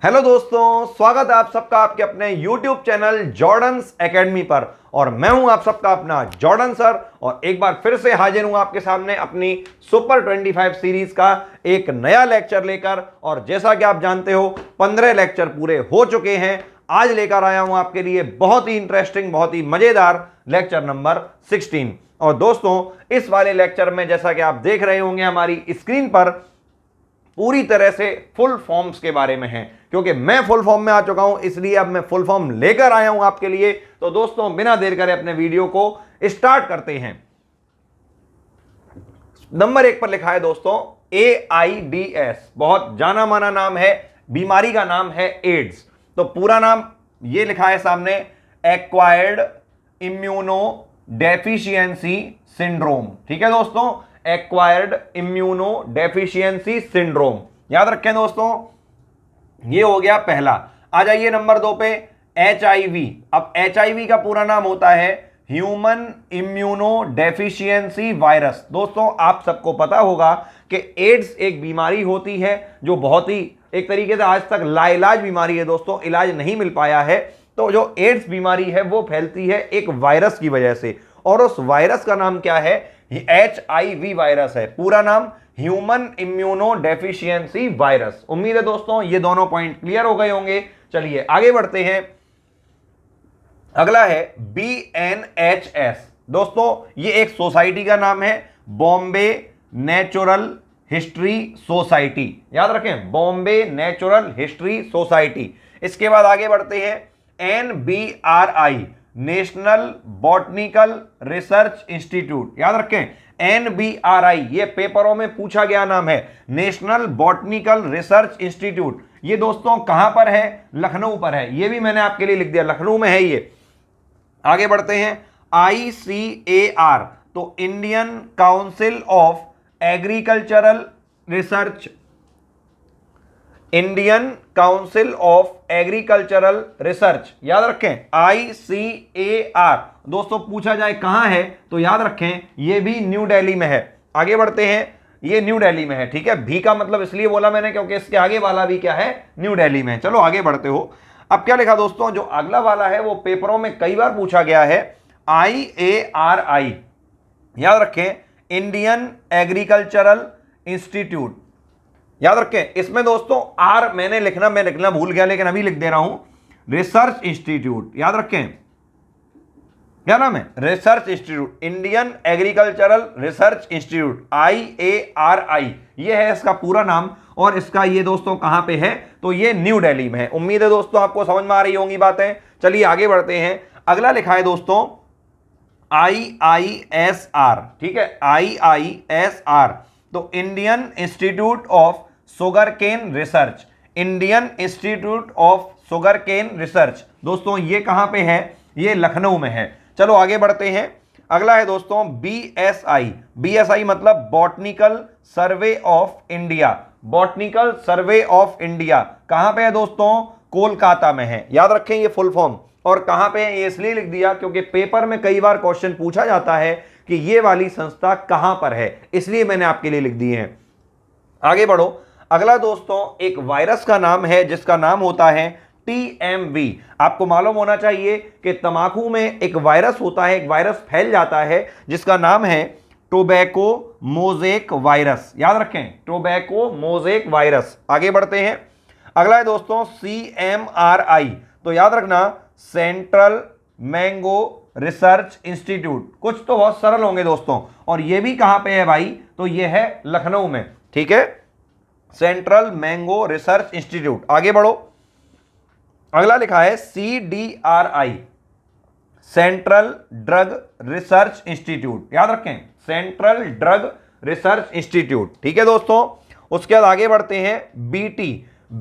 Hello दोस्तों, स्वागत है आप सबका आपके अपने YouTube चैनल जॉर्डन्स एकेडमी पर। और मैं हूं आप सबका अपना जॉर्डन सर, और एक बार फिर से हाजिर हूं आपके सामने अपनी सुपर 25 सीरीज का एक नया लेक्चर लेकर। और जैसा कि आप जानते हो 15 लेक्चर पूरे हो चुके हैं। आज लेकर आया हूं आपके लिए बहुत ही इंटरेस्टिंग, बहुत ही मजेदार लेक्चर नंबर 16। और दोस्तों, इस वाले लेक्चर में जैसा कि आप देख रहे होंगे हमारी स्क्रीन पर पूरी तरह से फुल फॉर्म्स के बारे में है, क्योंकि मैं फुल फॉर्म में आ चुका हूं, इसलिए अब मैं फुल फॉर्म लेकर आया हूं आपके लिए। तो दोस्तों, बिना देर करे अपने वीडियो को स्टार्ट करते हैं। नंबर 1 पर लिखा है दोस्तों AIDS, बहुत जाना माना नाम है, बीमारी का नाम है एड्स। तो पूरा नाम ये लिखा है सामने, एक्वायर्ड इम्यूनो डेफिशिएंसी सिंड्रोम। ठीक है दोस्तों, एक्वायर्ड इम्यूनो डेफिशिएंसी सिंड्रोम, याद रखें दोस्तों। ये हो गया पहला। आ जाइए नंबर 2 पे, HIV। अब HIV का पूरा नाम होता है ह्यूमन इम्यूनो डेफिशिएंसी वायरस। दोस्तों, आप सबको पता होगा कि एड्स एक बीमारी होती है जो बहुत ही एक तरीके से आज तक लाइलाज बीमारी है दोस्तों, इलाज नहीं मिल पाया है। तो जो एड्स बीमारी है वो फैलती है एक वायरस की वजह से, और उस वायरस का नाम क्या है? HIV वायरस है। पूरा नाम ह्यूमन इम्यूनो डेफिशिएंसी वायरस। उम्मीद है दोस्तों ये दोनों पॉइंट क्लियर हो गए होंगे। चलिए आगे बढ़ते हैं। अगला है BNHS। दोस्तों, ये एक सोसाइटी का नाम है, बॉम्बे नेचुरल हिस्ट्री सोसाइटी। याद रखें, बॉम्बे नेचुरल हिस्ट्री सोसाइटी। इसके बाद आगे बढ़ते हैं, NBRI, national botanical research institute. याद रखें, NBRI ये पेपरों में पूछा गया नाम है, नेशनल बॉटनिकल रिसर्च इंस्टीट्यूट। ये दोस्तों कहां पर है? लखनऊ पर है। ये भी मैंने आपके लिए लिख दिया, लखनऊ में है ये। आगे बढ़ते हैं, ICAR, तो Indian council of agricultural research, Indian council of agricultural research. याद रखें, ICAR। दोस्तों, पूछा जाए कहां है तो याद रखें ये भी न्यू दिल्ली में है। आगे बढ़ते हैं, ये न्यू दिल्ली में है। ठीक है, भी का मतलब इसलिए बोला मैंने क्योंकि इसके आगे वाला भी क्या है? न्यू दिल्ली में। चलो आगे बढ़ते हो। अब क्या लिखा दोस्तों, जो अगला वाला है वो पेपरों में कई बार पूछा गया है, IARI। याद रखें, इंडियन एग्रीकल्चरल इंस्टीट्यूट। याद रखें, इसमें दोस्तों आर मैं लिखना भूल गया, लेकिन अभी लिख दे रहा हूं, रिसर्च इंस्टीट्यूट। याद रखें, क्या नाम है? Research institute, Indian agricultural research institute, IARI ये है इसका पूरा नाम। और इसका ये दोस्तों कहां पे है? तो ये न्यू दिल्ली में है। उम्मीद है दोस्तों आपको समझ में आ रही होंगी बातें। चलिए आगे बढ़ते हैं। अगला लिखा है दोस्तों IISR। ठीक है, IISR, तो Indian institute of sugar cane Research, Indian institute of sugar cane Research. दोस्तों ये कहां पे है? ये लखनऊ में है। चलो आगे बढ़ते हैं। अगला है दोस्तों BSI। BSI मतलब botanical survey of India, botanical survey of India. कहां पे है दोस्तों? कोलकाता में है। याद रखें ये फुल फॉर्म। और कहां पे है ये इसलिए लिख दिया क्योंकि पेपर में कई बार क्वेश्चन पूछा जाता है कि ये वाली संस्था कहां पर है, इसलिए मैंने आपके लिए लिख दी है। आगे बढ़ो। अगला दोस्तों एक वायरस का नाम है जिसका नाम होता है TMV। आपको मालूम होना चाहिए कि तंबाकू में एक वायरस होता है, एक वायरस फैल जाता है जिसका नाम है टोबैको मोज़ेक वायरस। याद रखें, टोबैको मोज़ेक वायरस। आगे बढ़ते हैं। अगला है दोस्तों CMRI, तो याद रखना, सेंट्रल मैंगो रिसर्च इंस्टीट्यूट। कुछ तो बहुत सरल होंगे दोस्तों, और ये भी कहां पे है भाई? तो ये है लखनऊ में। ठीक है, सेंट्रल मैंगो रिसर्च इंस्टीट्यूट। आगे बढ़ो। अगला लिखा है CDRI, central drug research institute. याद रखें, सेंट्रल ड्रग रिसर्च इंस्टीट्यूट। ठीक है दोस्तों, उसके बाद आगे बढ़ते हैं।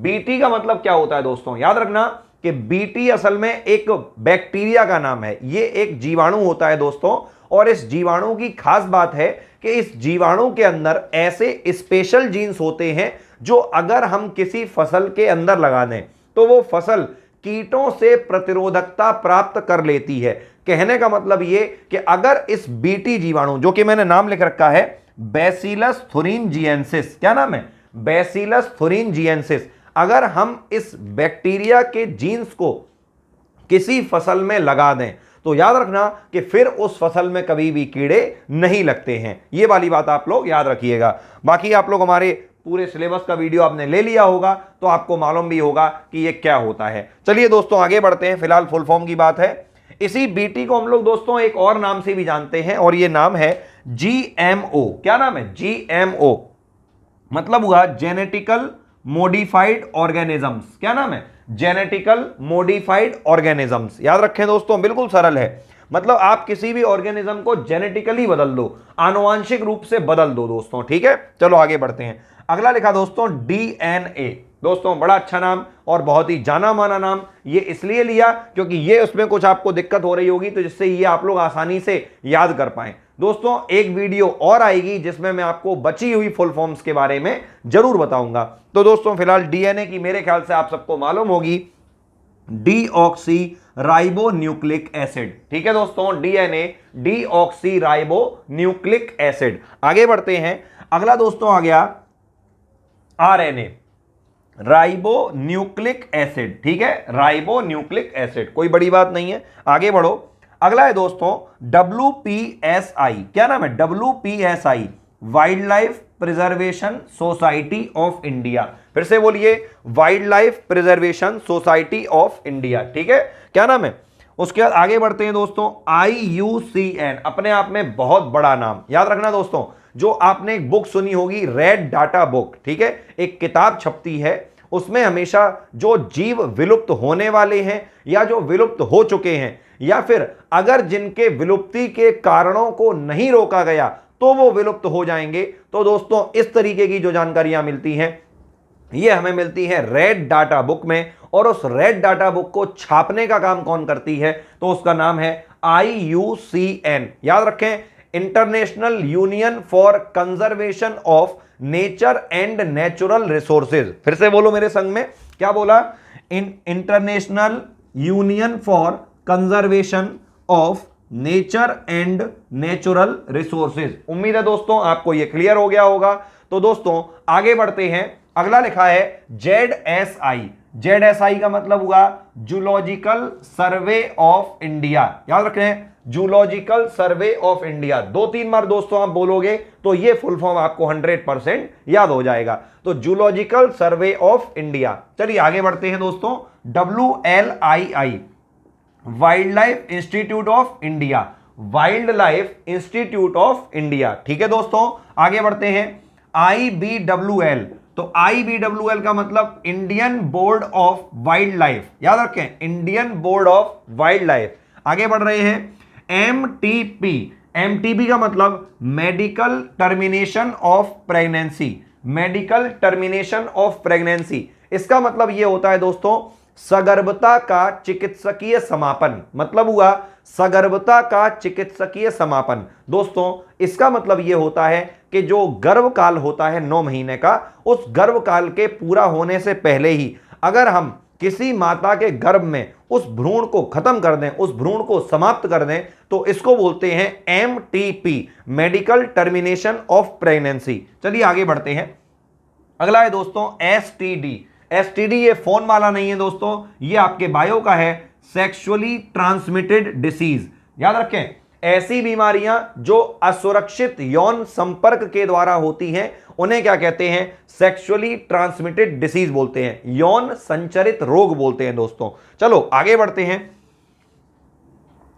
BT का मतलब क्या होता है दोस्तों? याद रखना कि BT असल में एक बैक्टीरिया का नाम है, ये एक जीवाणु होता है दोस्तों। और इस जीवाणु की खास बात है कि इस जीवाणु के अंदर ऐसे स्पेशल जीन्स होते हैं जो अगर हम किसी फसल के अंदर लगा दें तो वो फसल कीटों से प्रतिरोधकता प्राप्त कर लेती है। कहने का मतलब ये कि अगर इस BT जीवाणु, जो कि मैंने नाम लिख रखा है बैसिलस थुरिनजिएंसिस, क्या नाम है? बैसिलस थुरिनजिएंसिस, अगर हम इस बैक्टीरिया के जीन्स को किसी फसल में लगा दें तो याद रखना कि फिर उस फसल में कभी भी कीड़े नहीं लगते हैं। ये वाली बात आप लोग याद रखिएगा। बाकी आप लोग हमारे पूरे सिलेबस का वीडियो आपने ले लिया होगा तो आपको मालूम भी होगा कि ये क्या होता है। चलिए दोस्तों आगे बढ़ते हैं। फिलहाल फुल फॉर्म की बात है। इसी बीटी को हम लोग दोस्तों एक और नाम से भी जानते हैं और ये नाम है जीएमओ। क्या नाम है? जीएमओ मतलब हुआ जेनेटिकल मॉडिफाइड ऑर्गेनिजम्स। क्या नाम है? Genetical modified organisms. याद रखें दोस्तों, बिल्कुल सरल है। मतलब आप किसी भी ऑर्गेनिज्म को जेनेटिकली बदल दो, आनुवांशिक रूप से बदल दो दोस्तों। ठीक है, चलो आगे बढ़ते हैं। अगला लिखा दोस्तों डीएनए। दोस्तों बड़ा अच्छा नाम और बहुत ही जाना माना नाम। ये इसलिए लिया क्योंकि ये उसमें कुछ आपको दिक्कत हो रही होगी तो जिससे ये आप लोग आसानी से याद कर पाएं। दोस्तों एक वीडियो और आएगी जिसमें मैं आपको बची हुई फुल फॉर्म्स के बारे में जरूर बताऊंगा। तो दोस्तों फिलहाल डीएनए की मेरे ख्याल से आप सबको मालूम होगी डीऑक्सी राइबो न्यूक्लिक एसिड। ठीक है दोस्तों, DNA deoxy ribo nucleic acid. आगे बढ़ते हैं। अगला दोस्तों आ गया आरएनए, राइबो न्यूक्लिक एसिड। ठीक है, राइबो न्यूक्लिक एसिड, कोई बड़ी बात नहीं है। आगे बढ़ो। अगला है दोस्तों WPSI। क्या नाम है? WPSI, wild life preservation society of India. फिर से बोलिए, wild life preservation society of India. ठीक है, क्या नाम है? उसके बाद आगे बढ़ते हैं दोस्तों IUCN, अपने आप में बहुत बड़ा नाम। याद रखना दोस्तों, जो आपने एक बुक सुनी होगी रेड डाटा बुक। ठीक है, एक किताब छपती है, उसमें हमेशा जो जीव विलुप्त होने वाले हैं या जो विलुप्त हो चुके हैं या फिर अगर जिनके विलुप्ति के कारणों को नहीं रोका गया तो वो विलुप्त हो जाएंगे। तो दोस्तों इस तरीके की जो जानकारियां मिलती हैं ये हमें मिलती है रेड डाटा बुक में। और उस रेड डाटा बुक को छापने का काम कौन करती है? तो उसका नाम है IUCN। याद रखें, international union for conservation of nature and natural resources. फिर से बोलो मेरे संग में, क्या बोला? International union for conservation of nature and natural resources. उम्मीद है दोस्तों आपको यह क्लियर हो गया होगा। तो दोस्तों आगे बढ़ते हैं। अगला लिखा है ZSI। ZSI का मतलब हुआ जूलॉजिकल सर्वे ऑफ इंडिया। याद रखें, जूलॉजिकल सर्वे ऑफ इंडिया। 2-3 बार दोस्तों आप बोलोगे तो ये फुल फॉर्म आपको 100% याद हो जाएगा। तो जूलॉजिकल सर्वे ऑफ इंडिया। चलिए आगे बढ़ते हैं दोस्तों। WLII, wild life institute of India. Wild life institute of India. ठीक है दोस्तों, आगे बढ़ते हैं। IBWL, तो IBWL का मतलब Indian board of wild life. याद रखें, Indian board of wild life. आगे बढ़ रहे हैं। MTP, MTP का मतलब medical termination of pregnancy. Medical termination of pregnancy, इसका मतलब यह होता है दोस्तों सगर्भता का चिकित्सकीय समापन। मतलब हुआ सगर्भता का चिकित्सकीय समापन। दोस्तों इसका मतलब यह होता है कि जो गर्भकाल होता है 9 महीने का, उस गर्भकाल के पूरा होने से पहले ही अगर हम किसी माता के गर्भ में उस भ्रूण को खत्म कर दें, उस भ्रूण को समाप्त कर दें, तो इसको बोलते हैं MTP, medical termination of pregnancy. चलिए आगे बढ़ते हैं। अगला है दोस्तों STD। STD ये फोन वाला नहीं है दोस्तों, ये आपके बायो का है, सेक्सुअली ट्रांसमिटेड डिसीज। याद रखें, ऐसी बीमारियां जो असुरक्षित यौन संपर्क के द्वारा होती हैं उन्हें क्या कहते हैं? सेक्सुअली ट्रांसमिटेड डिसीज बोलते हैं, यौन संचरित रोग बोलते हैं दोस्तों। चलो आगे बढ़ते हैं।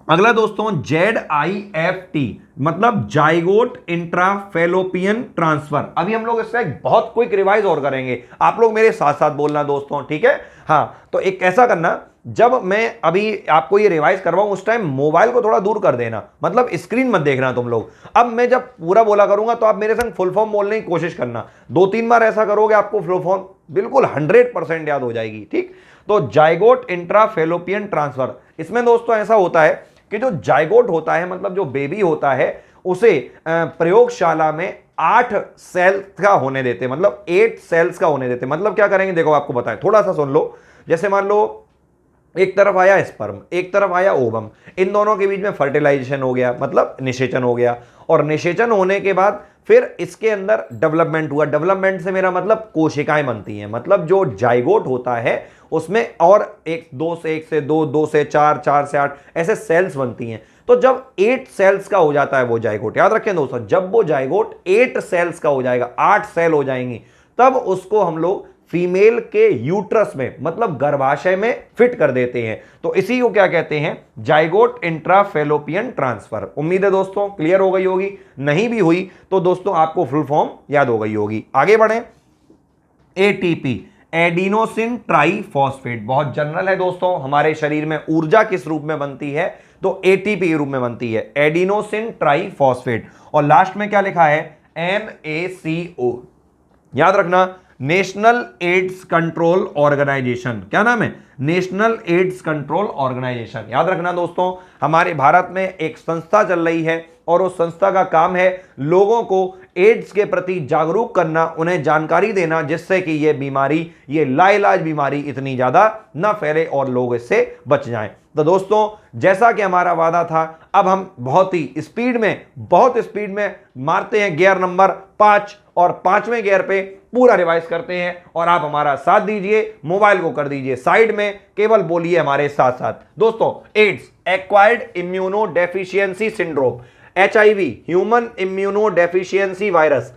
अगला दोस्तों ZIFT, मतलब जाइगोट इंट्राफेलोपियन ट्रांसफर। अभी हम लोग इसका एक बहुत क्विक रिवाइज और करेंगे, आप लोग मेरे साथ साथ बोलना दोस्तों, ठीक है? हाँ, तो एक ऐसा करना, जब मैं अभी आपको ये रिवाइज करवाऊं उस टाइम मोबाइल को थोड़ा दूर कर देना, मतलब स्क्रीन मत देखना तुम लोग। अब मैं जब पूरा बोला करूंगा तो आप मेरे संग फुल फॉर्म बोलने की कोशिश करना। 2-3 बार ऐसा करोगे आपको फुल फॉर्म बिल्कुल 100% याद हो जाएगी। ठीक, तो जाइगोट इंट्राफेलोपियन ट्रांसफर, इसमें दोस्तों ऐसा होता है कि जो जाइगोट होता है, मतलब जो बेबी होता है, उसे प्रयोगशाला में 8 सेल्स का होने देते, मतलब 8 सेल्स का होने देते। मतलब क्या करेंगे देखो आपको बताएं, थोड़ा सा सुन लो। जैसे मान लो एक तरफ आया स्पर्म, एक तरफ आया ओवम, इन दोनों के बीच में फर्टिलाइजेशन हो गया, मतलब निषेचन हो गया, और निषेचन होने के बाद फिर इसके अंदर डेवलपमेंट हुआ, डेवलपमेंट से मेरा मतलब कोशिकाएं बनती हैं, मतलब जो जाइगोट होता है उसमें और एक से दो से चार से 8 ऐसे सेल्स बनती हैं। तो जब 8 सेल्स का हो जाता है वो जाइगोट, याद रखें दोस्तों, जब वो जाइगोट 8 सेल्स का हो जाएगा, 8 सेल हो जाएंगी, तब उसको हम लोग फीमेल के यूट्रस में मतलब गर्भाशय में फिट कर देते हैं। तो इसी को क्या कहते हैं, जाइगोट इंट्राफेलोपियन ट्रांसफर। उम्मीद है दोस्तों क्लियर हो गई होगी, नहीं भी हुई तो दोस्तों आपको फुल फॉर्म याद हो गई होगी। आगे बढ़ें। एटीपी, एडिनोसिन ट्राइफॉस्फेट, बहुत जनरल है दोस्तों। हमारे शरीर में ऊर्जा किस रूप में बनती है, तो एटीपी के रूप में बनती है, एडिनोसिन ट्राइफॉस्फेट। और लास्ट में क्या लिखा है, NaCO। याद रखना, नेशनल एड्स कंट्रोल ऑर्गेनाइजेशन, क्या नाम है, नेशनल एड्स कंट्रोल ऑर्गेनाइजेशन। याद रखना दोस्तों, हमारे भारत में एक संस्था चल रही है और उस संस्था का काम है लोगों को एड्स के प्रति जागरूक करना, उन्हें जानकारी देना, जिससे कि ये बीमारी, ये लाइलाज बीमारी इतनी ज्यादा न फैले और लोग इससे बच जाएं। तो दोस्तों जैसा कि हमारा वादा था, अब हम बहुत स्पीड में मारते हैं गियर नंबर 5 और 5वें गियर पे पूरा रिवाइज करते हैं। और आप हमारा साथ दीजिए, मोबाइल को कर दीजिए साइड में, केवल बोलिए हमारे साथ साथ। दोस्तों AIDS, acquired immuno deficiency syndrome, HIV, human immuno deficiency virus,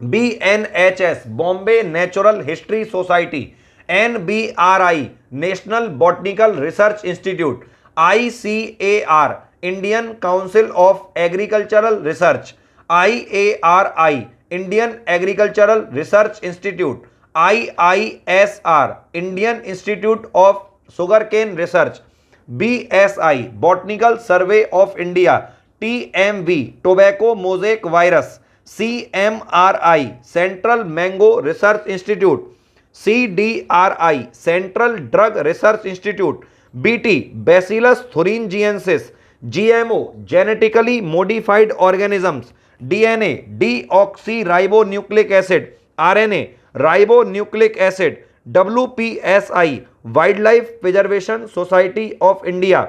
BNHS, Bombay natural history society, NBRI, national botanical research institute, ICAR, Indian council of agricultural research, IARI, Indian agricultural research institute, IISR, Indian institute of sugar cane research, BSI, botanical survey of India, TMV, tobacco mosaic virus, CMRI, central mango research institute, CDRI, central drug research institute, BT, bacillus thuringiensis, GMO, genetically modified organisms, DNA, deoxyribonucleic acid, RNA, ribonucleic acid, WPSI, wild life preservation society of India,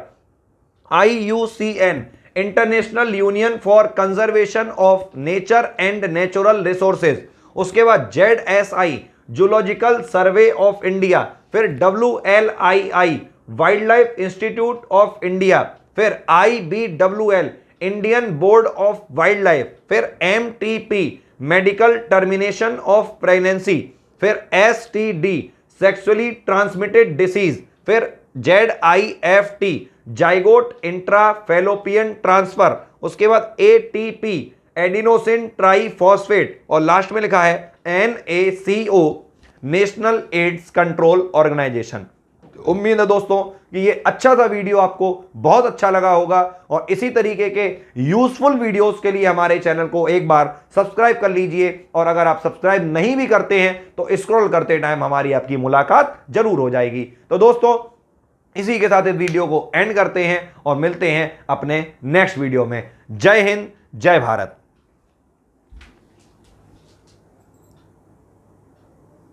IUCN, international union for conservation of nature and natural resources, उसके बाद ZSI, zoological survey of India, फिर WLII, wild life institute of India, फिर IBWL, Indian board of wild life, फिर MTP, medical termination of pregnancy, फिर STD, sexually transmitted disease, फिर ZIFT, zygote intrafallopian transfer, उसके बाद ATP, adenosine triphosphate, और last में लिखा है NaCO, national ads Control Organisation. उम्मीद है दोस्तों कि ये अच्छा सा वीडियो आपको बहुत अच्छा लगा होगा, और इसी तरीके के यूजफुल वीडियोस के लिए हमारे चैनल को एक बार सब्सक्राइब कर लीजिए। और अगर आप सब्सक्राइब नहीं भी करते हैं तो स्क्रॉल करते टाइम हमारी आपकी मुलाकात जरूर हो जाएगी। तो दोस्तों इसी के साथ इस वीडियो को एंड करते हैं और मिलते हैं अपने नेक्स्ट वीडियो में। जय हिंद, जय भारत।